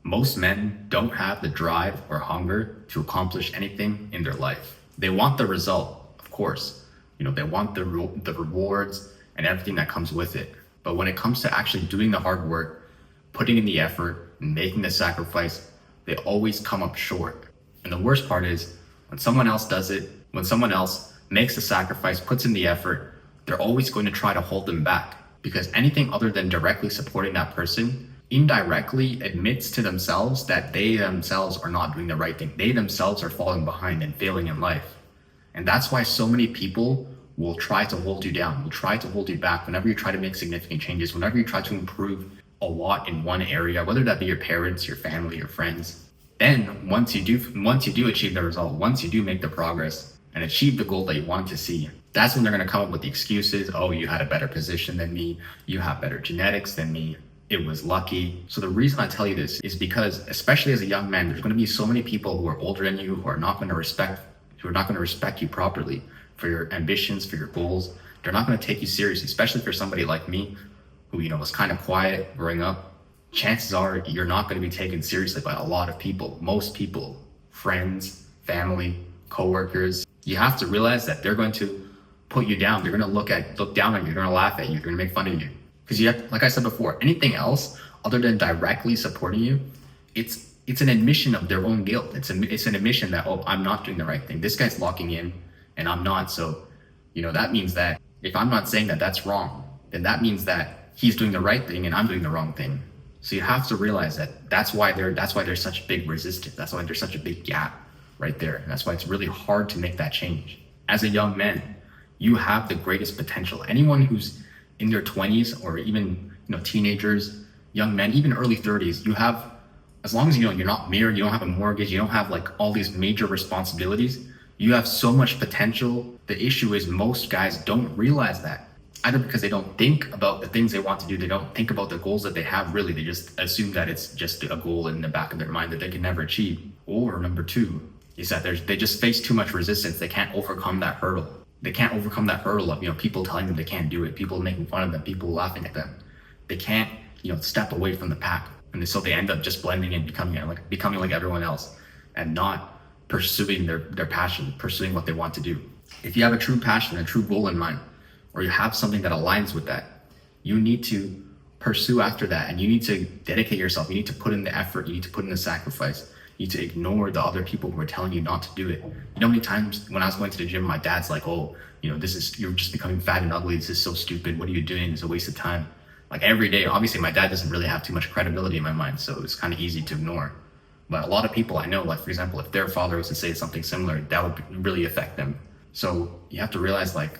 Most men don't have the drive or hunger to accomplish anything in their life. They want the result, of course. They want the rewards and everything that comes with it. But when it comes to actually doing the hard work, putting in the effort, and making the sacrifice, they always come up short. And the worst part is when someone else does it, when someone else makes the sacrifice, puts in the effort, they're always going to try to hold them back, because anything other than directly supporting that person indirectly admits to themselves that they themselves are not doing the right thing. They themselves are falling behind and failing in life. And that's why so many people will try to hold you down, will try to hold you back whenever you try to make significant changes, whenever you try to improve a lot in one area, whether that be your parents, your family, your friends. Then once you do achieve the result, once you do make the progress and achieve the goal that you want to see, that's when they're going to come up with the excuses. Oh, you had a better position than me. You have better genetics than me. It was lucky. So the reason I tell you this is because, especially as a young man, there's going to be so many people who are older than you who are not going to respect you properly for your ambitions, for your goals. They're not going to take you seriously, especially if you're somebody like me who, was kind of quiet growing up. Chances are you're not going to be taken seriously by a lot of people. Most people, friends, family, coworkers. You have to realize that they're going to put you down. They're going to look down on you. They're going to laugh at you. They're going to make fun of you. Because like I said before, anything else other than directly supporting you, it's an admission of their own guilt. It's an admission that, oh, I'm not doing the right thing. This guy's locking in and I'm not. So, that means that if I'm not saying that that's wrong, then that means that he's doing the right thing and I'm doing the wrong thing. So you have to realize that that's why there's such big resistance. That's why there's such a big gap right there. And that's why it's really hard to make that change. As a young man, you have the greatest potential. Anyone who's in their 20s or even, teenagers, young men, even early 30s, you have, as long as you're not married, you don't have a mortgage, you don't have like all these major responsibilities, you have so much potential. The issue is most guys don't realize that, either because they don't think about the things they want to do, they don't think about the goals that they have really, they just assume that it's just a goal in the back of their mind that they can never achieve. Or number two is that they just face too much resistance. They can't overcome that hurdle. They can't overcome that hurdle of, people telling them they can't do it, people making fun of them, people laughing at them. They can't, step away from the pack. And so they end up just blending in, becoming like everyone else and not pursuing their passion, pursuing what they want to do. If you have a true passion, a true goal in mind, or you have something that aligns with that, you need to pursue after that, and you need to dedicate yourself. You need to put in the effort. You need to put in the sacrifice. You need to ignore the other people who are telling you not to do it. How many times when I was going to the gym, my dad's like, oh, you're just becoming fat and ugly. This is so stupid. What are you doing? It's a waste of time. Like every day, obviously my dad doesn't really have too much credibility in my mind, so it's kind of easy to ignore. But a lot of people I know, like for example, if their father was to say something similar, that would really affect them. So you have to realize like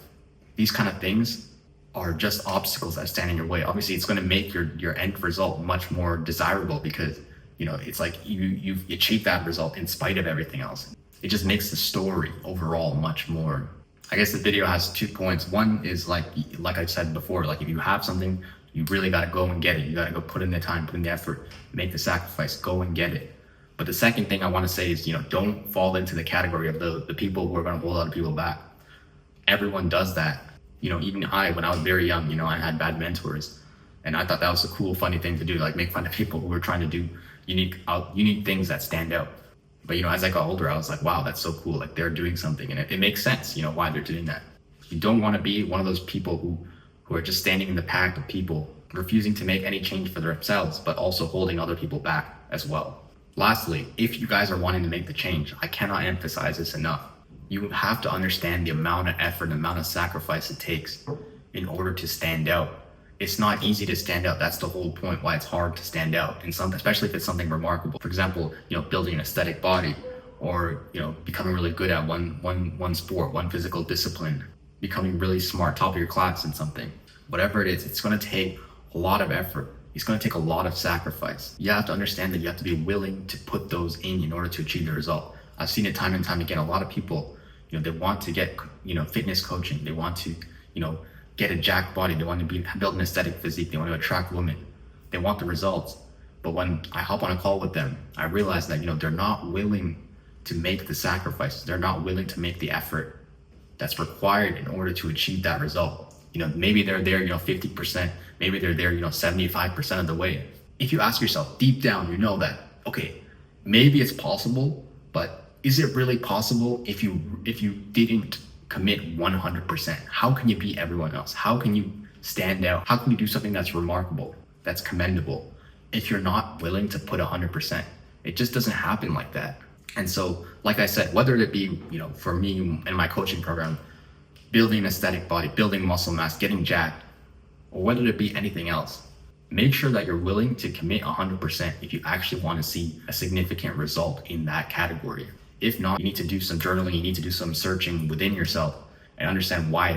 these kind of things are just obstacles that stand in your way. Obviously it's going to make your end result much more desirable because, it's like you've achieved that result in spite of everything else. It just makes the story overall much more. I guess the video has 2 points. One is like I said before, like if you have something, you really got to go and get it. You got to go put in the time, put in the effort, make the sacrifice, go and get it. But the second thing I want to say is, don't fall into the category of the people who are going to hold other people back. Everyone does that. Even when I was very young, I had bad mentors, and I thought that was a cool, funny thing to do, like make fun of people who were trying to do unique things that stand out. But as I got older, I was like, wow, that's so cool. Like they're doing something, and it makes sense, why they're doing that. You don't want to be one of those people who are just standing in the pack of people, refusing to make any change for themselves, but also holding other people back as well. Lastly, if you guys are wanting to make the change, I cannot emphasize this enough. You have to understand the amount of effort, the amount of sacrifice it takes in order to stand out. It's not easy to stand out. That's the whole point why it's hard to stand out in something, especially if it's something remarkable. For example, building an aesthetic body, or becoming really good at one sport, one physical discipline, becoming really smart, top of your class in something. Whatever it is, it's going to take a lot of effort. It's going to take a lot of sacrifice. You have to understand that you have to be willing to put those in order to achieve the result. I've seen it time and time again. A lot of people, they want to get, fitness coaching. They want to, get a jacked body. They want to build an aesthetic physique. They want to attract women. They want the results. But when I hop on a call with them, I realize that, they're not willing to make the sacrifices. They're not willing to make the effort that's required in order to achieve that result. Maybe they're there, 50%, maybe they're there, 75% of the way. If you ask yourself deep down, that okay, maybe it's possible, but is it really possible if you didn't commit 100%? How can you beat everyone else? How can you stand out? How can you do something that's remarkable, that's commendable, if you're not willing to put 100%? It just doesn't happen like that. And so, like I said, whether it be, for me in my coaching program, building an aesthetic body, building muscle mass, getting jacked, or whether it be anything else, make sure that you're willing to commit 100% if you actually want to see a significant result in that category. If not, you need to do some journaling, you need to do some searching within yourself and understand why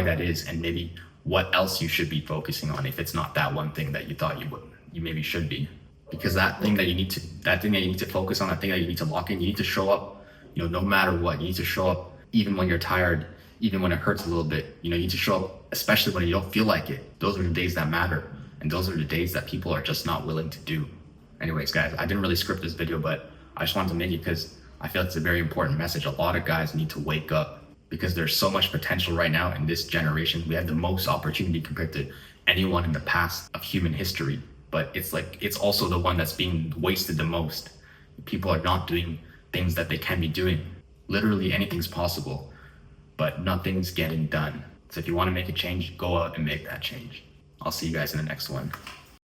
that is, and maybe what else you should be focusing on if it's not that one thing that you thought you maybe should be. Because that thing that you need to focus on, that thing that you need to lock in, you need to show up, no matter what. You need to show up even when you're tired, even when it hurts a little bit. You need to show up, especially when you don't feel like it. Those are the days that matter. And those are the days that people are just not willing to do. Anyways, guys, I didn't really script this video, but I just wanted to make it because I feel it's a very important message. A lot of guys need to wake up because there's so much potential right now in this generation. We have the most opportunity compared to anyone in the past of human history. But it's also the one that's being wasted the most. People are not doing things that they can be doing. Literally anything's possible, but nothing's getting done. So if you want to make a change, go out and make that change. I'll see you guys in the next one.